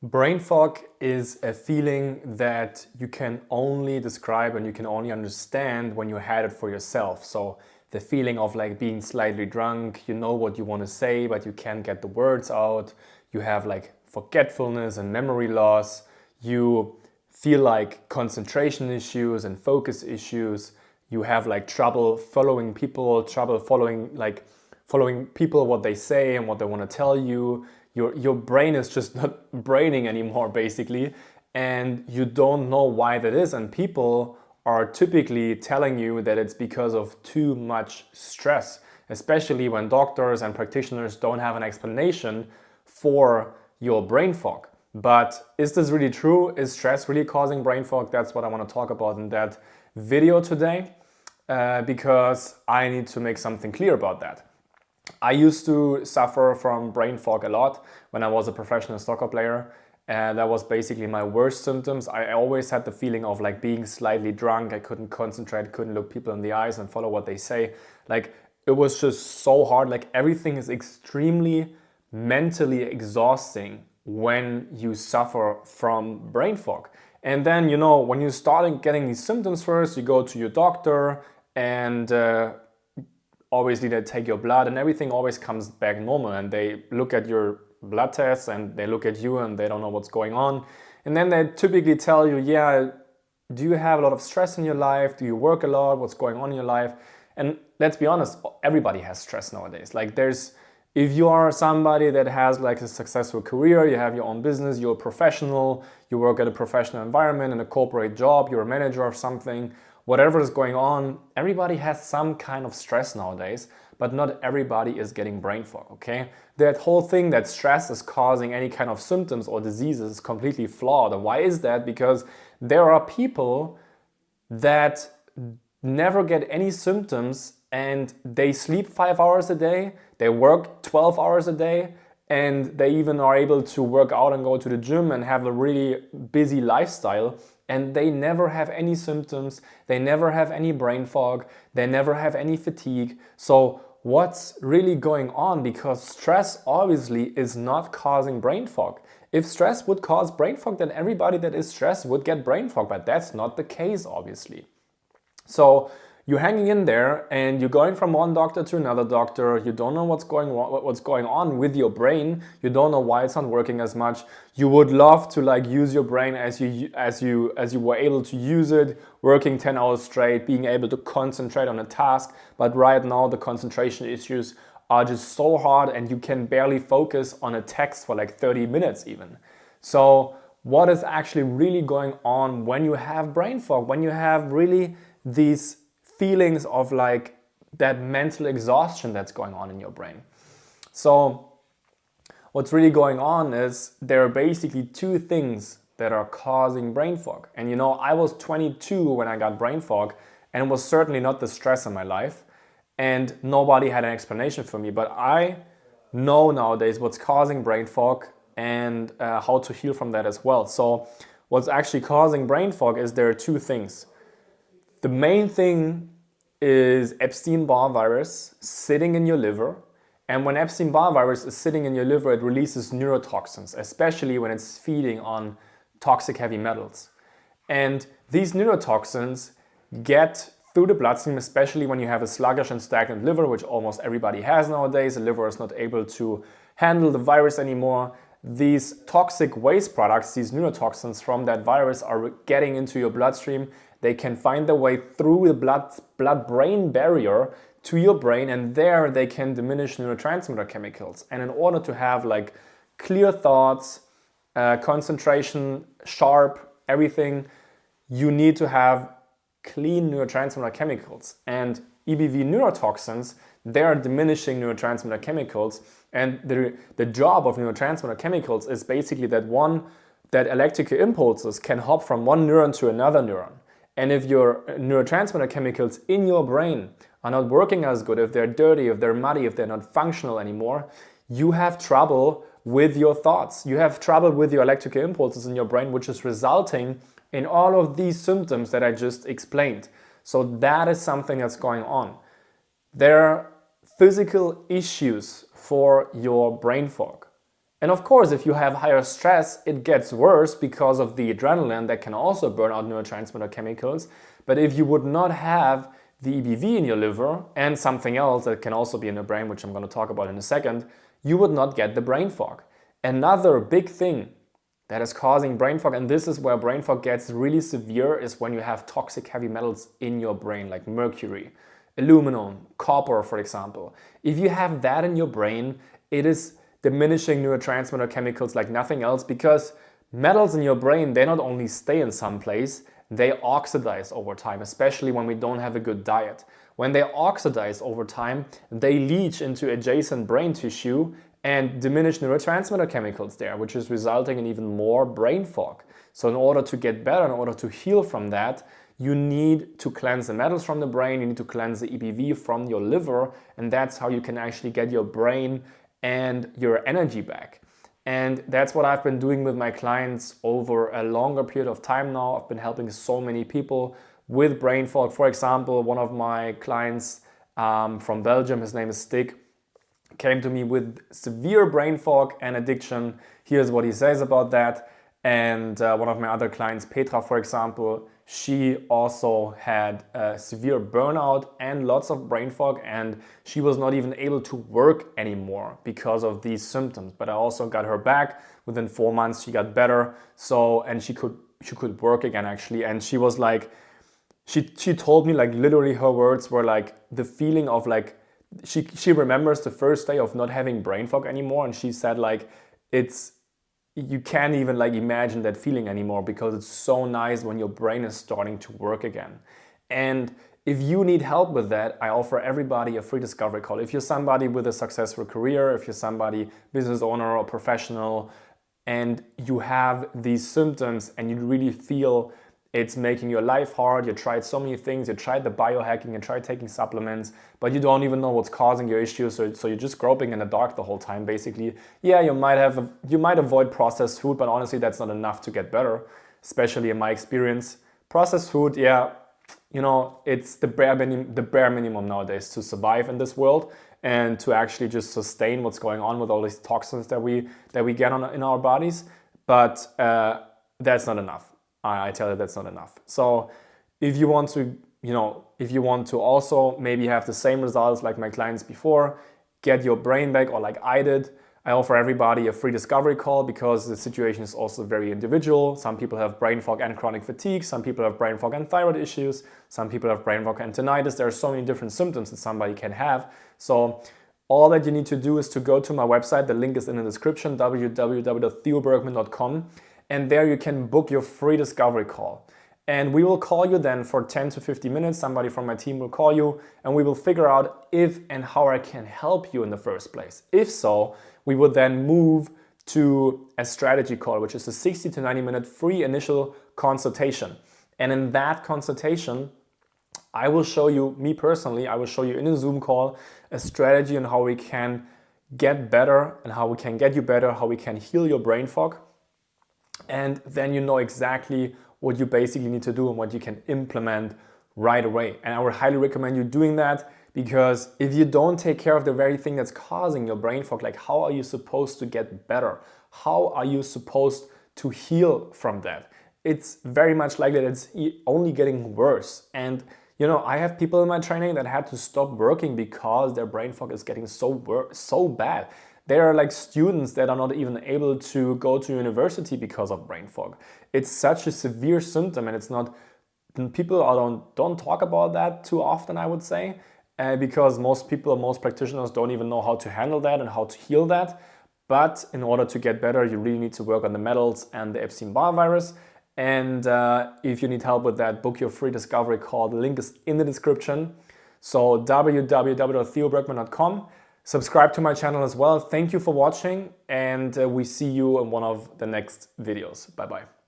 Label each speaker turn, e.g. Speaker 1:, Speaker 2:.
Speaker 1: Brain fog is a feeling that you can only describe and you can only understand when you had it for yourself. So the feeling of like being slightly drunk, you know what you want to say, but you can't get the words out. You have like forgetfulness and memory loss. You feel like concentration issues and focus issues. You have like trouble following people, trouble following people, what they say and what they want to tell you. Your brain is just not braining anymore, basically, and you don't know why that is. And people are typically telling you that it's because of too much stress, especially when doctors and practitioners don't have an explanation for your brain fog. But is this really true? Is stress really causing brain fog? That's what I want to talk about in that video today, because I need to make something clear about that. I used to suffer from brain fog a lot when I was a professional soccer player. And that was basically my worst symptoms. I always had the feeling of like being slightly drunk. I couldn't concentrate, couldn't look people in the eyes and follow what they say. Like it was just so hard. Like everything is extremely mentally exhausting when you suffer from brain fog. And then, when you start getting these symptoms first, you go to your doctor and obviously they take your blood and everything always comes back normal, and they look at your blood tests and they look at you and they don't know what's going on. And then they typically tell you, yeah, do you have a lot of stress in your life? Do you work a lot? What's going on in your life? And let's be honest, everybody has stress nowadays. If you are somebody that has like a successful career, you have your own business, you're a professional, you work at a professional environment, in a corporate job, you're a manager of something, whatever is going on, everybody has some kind of stress nowadays, but not everybody is getting brain fog, okay? That whole thing that stress is causing any kind of symptoms or diseases is completely flawed. And why is that? Because there are people that never get any symptoms and they sleep 5 hours a day, they work 12 hours a day, and they even are able to work out and go to the gym and have a really busy lifestyle, and they never have any symptoms, they never have any brain fog, they never have any fatigue. So what's really going on? Because stress obviously is not causing brain fog. If stress would cause brain fog, then everybody that is stressed would get brain fog, but that's not the case, obviously. So you're hanging in there and you're going from one doctor to another doctor. You don't know what's going on with your brain. You don't know why it's not working as much. You would love to use your brain as you were able to use it, working 10 hours straight, being able to concentrate on a task. But right now the concentration issues are just so hard and you can barely focus on a text for like 30 minutes even. So what is actually really going on when you have brain fog, when you have really these feelings of like that mental exhaustion that's going on in your brain? So what's really going on is there are basically two things that are causing brain fog. And I was 22 when I got brain fog, and it was certainly not the stress in my life, and nobody had an explanation for me. But I know nowadays what's causing brain fog and how to heal from that as well. So what's actually causing brain fog is there are two things. The main thing is Epstein-Barr virus sitting in your liver. And when Epstein-Barr virus is sitting in your liver, it releases neurotoxins, especially when it's feeding on toxic heavy metals. And these neurotoxins get through the bloodstream, especially when you have a sluggish and stagnant liver, which almost everybody has nowadays. The liver is not able to handle the virus anymore. These toxic waste products, these neurotoxins from that virus, are getting into your bloodstream. They can find their way through the blood-brain barrier to your brain, and there they can diminish neurotransmitter chemicals. And in order to have clear thoughts, concentration, sharp, everything, you need to have clean neurotransmitter chemicals. And EBV neurotoxins, they are diminishing neurotransmitter chemicals. And the job of neurotransmitter chemicals is basically that electrical impulses can hop from one neuron to another neuron. And if your neurotransmitter chemicals in your brain are not working as good, if they're dirty, if they're muddy, if they're not functional anymore, you have trouble with your thoughts. You have trouble with your electrical impulses in your brain, which is resulting in all of these symptoms that I just explained. So that is something that's going on. There are physical issues for your brain fog. And of course, if you have higher stress, it gets worse because of the adrenaline that can also burn out neurotransmitter chemicals. But if you would not have the EBV in your liver and something else that can also be in your brain, which I'm going to talk about in a second, you would not get the brain fog. Another big thing that is causing brain fog, and this is where brain fog gets really severe, is when you have toxic heavy metals in your brain, like mercury, aluminum, copper, for example. If you have that in your brain, it is diminishing neurotransmitter chemicals like nothing else, because metals in your brain, they not only stay in some place, they oxidize over time, especially when we don't have a good diet. When they oxidize over time, they leach into adjacent brain tissue and diminish neurotransmitter chemicals there, which is resulting in even more brain fog. So in order to get better, in order to heal from that, you need to cleanse the metals from the brain, you need to cleanse the EBV from your liver, and that's how you can actually get your brain and your energy back. And that's what I've been doing with my clients over a longer period of time now. I've been helping so many people with brain fog. For example, one of my clients from Belgium, his name is Stig, came to me with severe brain fog and addiction. Here's what he says about that. And one of my other clients, Petra, for example, she also had a severe burnout and lots of brain fog, and she was not even able to work anymore because of these symptoms. But I also got her back. Within 4 months, she got better. So, and she could work again, actually. And she was like, she told me, like, literally her words were like, the feeling of like, she remembers the first day of not having brain fog anymore, and she said like, you can't even like imagine that feeling anymore, because it's so nice when your brain is starting to work again. And if you need help with that, I offer everybody a free discovery call. If you're somebody with a successful career, if you're somebody, business owner or professional, and you have these symptoms and you really feel it's making your life hard, you tried so many things, you tried the biohacking, you tried taking supplements, but you don't even know what's causing your issues, so you're just groping in the dark the whole time, basically. Yeah, you might avoid processed food, but honestly, that's not enough to get better, especially in my experience. Processed food, yeah, you know, it's the bare minimum nowadays to survive in this world and to actually just sustain what's going on with all these toxins that we get in our bodies, but that's not enough. I tell you, that's not enough. So if you want to also maybe have the same results like my clients before, get your brain back, or like I did, I offer everybody a free discovery call, because the situation is also very individual. Some people have brain fog and chronic fatigue, some people have brain fog and thyroid issues, some people have brain fog and tinnitus. There are so many different symptoms that somebody can have. So all that you need to do is to go to my website, the link is in the description, www.theobergmann.com. And there you can book your free discovery call. And we will call you then for 10 to 50 minutes. Somebody from my team will call you, and we will figure out if and how I can help you in the first place. If so, we would then move to a strategy call, which is a 60 to 90 minute free initial consultation. And in that consultation, I will show you, me personally, I will show you in a Zoom call a strategy on how we can get better and how we can get you better, how we can heal your brain fog. And then you know exactly what you basically need to do and what you can implement right away. And I would highly recommend you doing that, because if you don't take care of the very thing that's causing your brain fog, like how are you supposed to get better? How are you supposed to heal from that? It's very much likely that it's only getting worse. And you know, I have people in my training that had to stop working because their brain fog is getting so bad. There are like students that are not even able to go to university because of brain fog. It's such a severe symptom, and it's not, people don't talk about that too often, I would say, because most practitioners don't even know how to handle that and how to heal that. But in order to get better, you really need to work on the metals and the Epstein-Barr virus. And if you need help with that, book your free discovery call. The link is in the description. So www.theobergmann.com. Subscribe to my channel as well. Thank you for watching, and we see you in one of the next videos. Bye-bye.